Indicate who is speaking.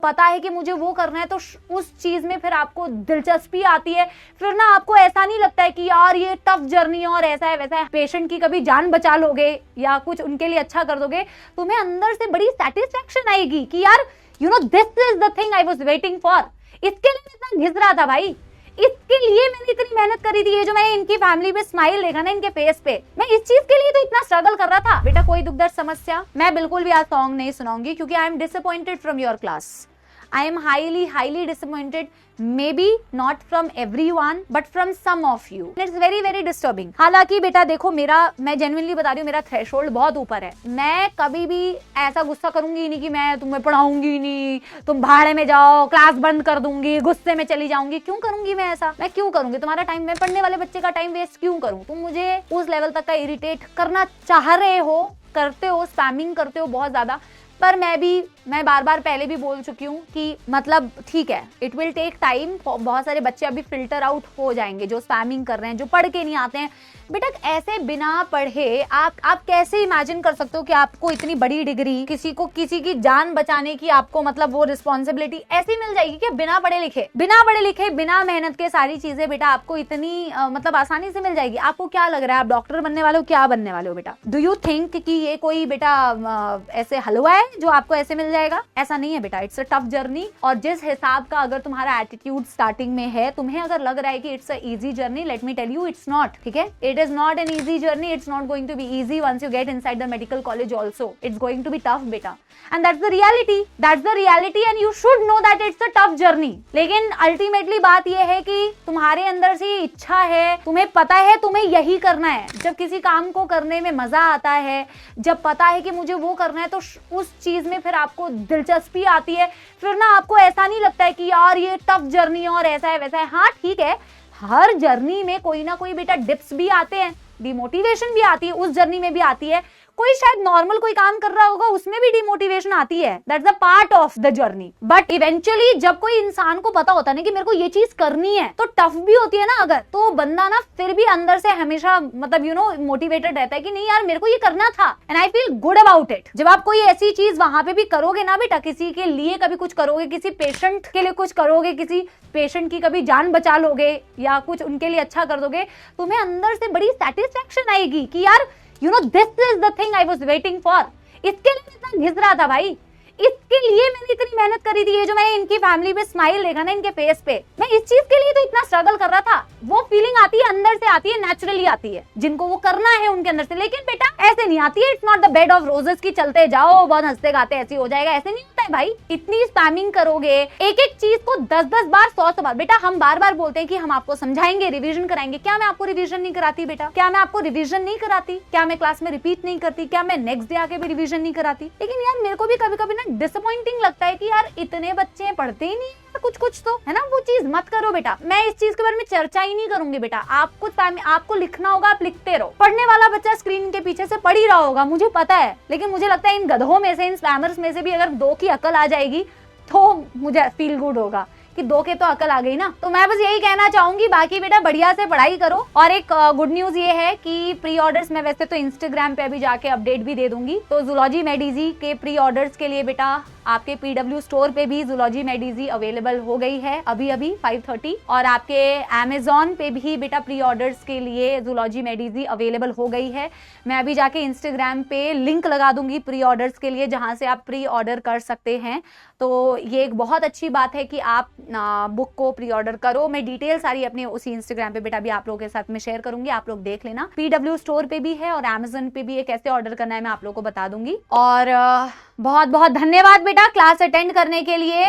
Speaker 1: पता है कि मुझे वो करना है तो उस चीज में फिर आपको दिलचस्पी आती है, फिर ना आपको ऐसा नहीं लगता है कि यार ये टफ जर्नी है और ऐसा है वैसा है, पेशेंट की कभी जान बचा लोगे या कुछ उनके लिए अच्छा कर दोगे, तुम्हें अंदर से बड़ी सेटिस्फेक्शन आएगी कि यार you know this is the thing I was waiting for. इसके लिए मैं इतना घिस रहा था भाई, इसके लिए मैंने इतनी मेहनत करी थी। ये जो मैंने इनकी फैमिली पे स्माइल देखा ना इनके फेस पे, मैं इस चीज के लिए तो इतना स्ट्रगल कर रहा था। बेटा कोई दुख दर्द समस्या, मैं बिल्कुल भी आज सॉन्ग नहीं सुनाऊंगी क्योंकि I am disappointed from your class. I am highly disappointed, maybe not from everyone but from some of you. It's very disturbing. हालांकि बेटा देखो मैं genuinely बता रही हूँ, मेरा थ्रेशोल्ड बहुत ऊपर है। मैं कभी भी ऐसा गुस्सा करूंगी नहीं कि मैं तुम्हें पढ़ाऊंगी नहीं, तुम भाड़े में जाओ, क्लास बंद कर दूंगी, गुस्से में चली जाऊंगी। क्यों करूंगी मैं ऐसा? मैं क्यों करूंगी? तुम्हारा टाइम, मैं पढ़ने वाले बच्चे का टाइम वेस्ट क्यों करूँ? तुम मुझे उस लेवल तक का इरिटेट करना चाह रहे हो, करते हो, स्पैमिंग करते हो बहुत ज्यादा। पर मैं बार बार पहले भी बोल चुकी हूँ कि मतलब ठीक है, इट विल टेक टाइम। बहुत सारे बच्चे अभी फिल्टर आउट हो जाएंगे जो स्पैमिंग कर रहे हैं, जो पढ़ के नहीं आते हैं। बेटा ऐसे बिना पढ़े आप कैसे इमेजिन कर सकते हो कि आपको इतनी बड़ी डिग्री, किसी की जान बचाने की आपको मतलब वो रिस्पॉन्सिबिलिटी ऐसी मिल जाएगी कि बिना पढ़े लिखे बिना मेहनत के सारी चीजें बेटा आपको इतनी मतलब आसानी से मिल जाएगी। आपको क्या लग रहा है आप डॉक्टर बनने वाले हो? क्या बनने वाले हो बेटा? डू यू थिंक कि ये कोई बेटा ऐसे हलवा है जो आपको ऐसे मिल जाएगा? ऐसा नहीं है बेटा, इट्स अ टफ जर्नी। और जिस हिसाब का अगर तुम्हारा एटीट्यूड स्टार्टिंग में है, तुम्हें अगर लग रहा है कि it's a easy journey, let me tell you it's not. ठीक है, it is not an easy journey, it's not going to be easy once you get inside the medical college also, it's going to be tough बेटा, and that's the reality and you should know that it's a tough journey. लेकिन ultimately बात यह है कि तुम्हारे अंदर से इच्छा है, तुम्हें पता है तुम्हें यही करना है। जब किसी काम को करने में मजा आता है, जब पता है कि मुझे वो करना है, तो उस चीज में फिर आपको दिलचस्पी आती है, फिर ना आपको ऐसा नहीं लगता है कि यार ये टफ जर्नी है और ऐसा है वैसा है। हाँ ठीक है, हर जर्नी में कोई ना कोई बेटा डिप्स भी आते हैं, डिमोटिवेशन भी आती है, उस जर्नी में भी आती है। कोई शायद नॉर्मल कोई काम कर रहा होगा, उसमें भी डिमोटिवेशन आती है, that's a part of the journey. But eventually जब कोई इंसान को पता होता है ना कि मेरे को ये चीज करनी है, तो टफ भी होती है ना अगर, तो बंदा ना फिर भी अंदर से हमेशा मतलब यू नो मोटिवेटेड रहता है कि नहीं यार मेरे को ये करना था and I feel good about it. जब आप कोई ऐसी चीज वहां पे भी करोगे ना बेटा, किसी के लिए कभी कुछ करोगे, किसी पेशेंट के लिए कुछ करोगे, किसी पेशेंट की कभी जान बचा लोगे या कुछ उनके लिए अच्छा कर दोगे, तुम्हें अंदर से बड़ी सेटिस्फेक्शन आएगी कि यार you know this is the thing I was waiting for. इसके लिए मैं इतना घिस रहा था भाई, इसके लिए मैंने इतनी मेहनत करी थी। ये जो मैंने इनकी फैमिली पे स्माइल देखा ना इनके फेस पे, मैं इस चीज के लिए तो इतना स्ट्रगल कर रहा था। वो फीलिंग आती है अंदर से, आती है नेचुरली आती है, जिनको वो करना है उनके अंदर से। लेकिन बेटा ऐसे नहीं आती है, it's not the bed of roses की चलते जाओ बहुत हंसते गाते ऐसे हो जाएगा, ऐसे नहीं होता है भाई। इतनी स्पैमिंग करोगे एक एक चीज को 10-10 बार 100 बार। बेटा हम बार बार बोलते हैं कि हम आपको समझाएंगे, रिवीजन कराएंगे। क्या मैं आपको रिवीजन नहीं कराती बेटा? क्या मैं आपको रिवीजन नहीं कराती? क्या मैं क्लास में रिपीट नहीं करती? क्या मैं नेक्स्ट डे आके भी रिवीजन नहीं कराती? लेकिन यार मेरे को भी कभी कभी ना डिसअपॉइंटिंग लगता है कि यार इतने बच्चे पढ़ते ही नहीं है, कुछ तो है ना। वो चीज मत करो बेटा, मैं इस चीज के बारे में चर्चा ही नहीं करूंगी बेटा। आपको लिखना होगा, आप लिखते रहो। पढ़ने वाला बच्चा स्क्रीन के पीछे से पढ़ ही रहा होगा, मुझे पता है। लेकिन मुझे लगता है इन गधों में से, इन स्पैमर्स में से भी अगर 2 की अकल आ जाएगी तो मुझे फील गुड होगा कि 2 के तो अकल आ गई ना। तो मैं बस यही कहना चाहूंगी, बाकी बेटा बढ़िया से पढ़ाई करो। और एक गुड न्यूज ये है कि प्री ऑर्डर्स में वैसे तो इंस्टाग्राम पे अभी जाके अपडेट भी दे दूंगी, तो जूलॉजी मेडिजी के प्री ऑर्डर्स के लिए बेटा आपके PW स्टोर पे भी जूलॉजी मेडिजी अवेलेबल हो गई है अभी 5:30। और आपके Amazon पे भी बेटा प्री ऑर्डर्स के लिए जूलॉजी मेडिजी अवेलेबल हो गई है। मैं अभी जाके इंस्टाग्राम पे लिंक लगा दूंगी प्री ऑर्डर्स के लिए, जहां से आप प्री ऑर्डर कर सकते हैं। तो ये एक बहुत अच्छी बात है कि आप बुक को प्री ऑर्डर करो। मैं डिटेल सारी अपने उसी इंस्टाग्राम पे बेटा भी आप लोगों के साथ में शेयर करूंगी, आप लोग देख लेना। PW स्टोर पे भी है और Amazon पे भी है, कैसे ऑर्डर करना है मैं आप लोगों को बता दूंगी। और बहुत बहुत धन्यवाद बेटा क्लास अटेंड करने के लिए।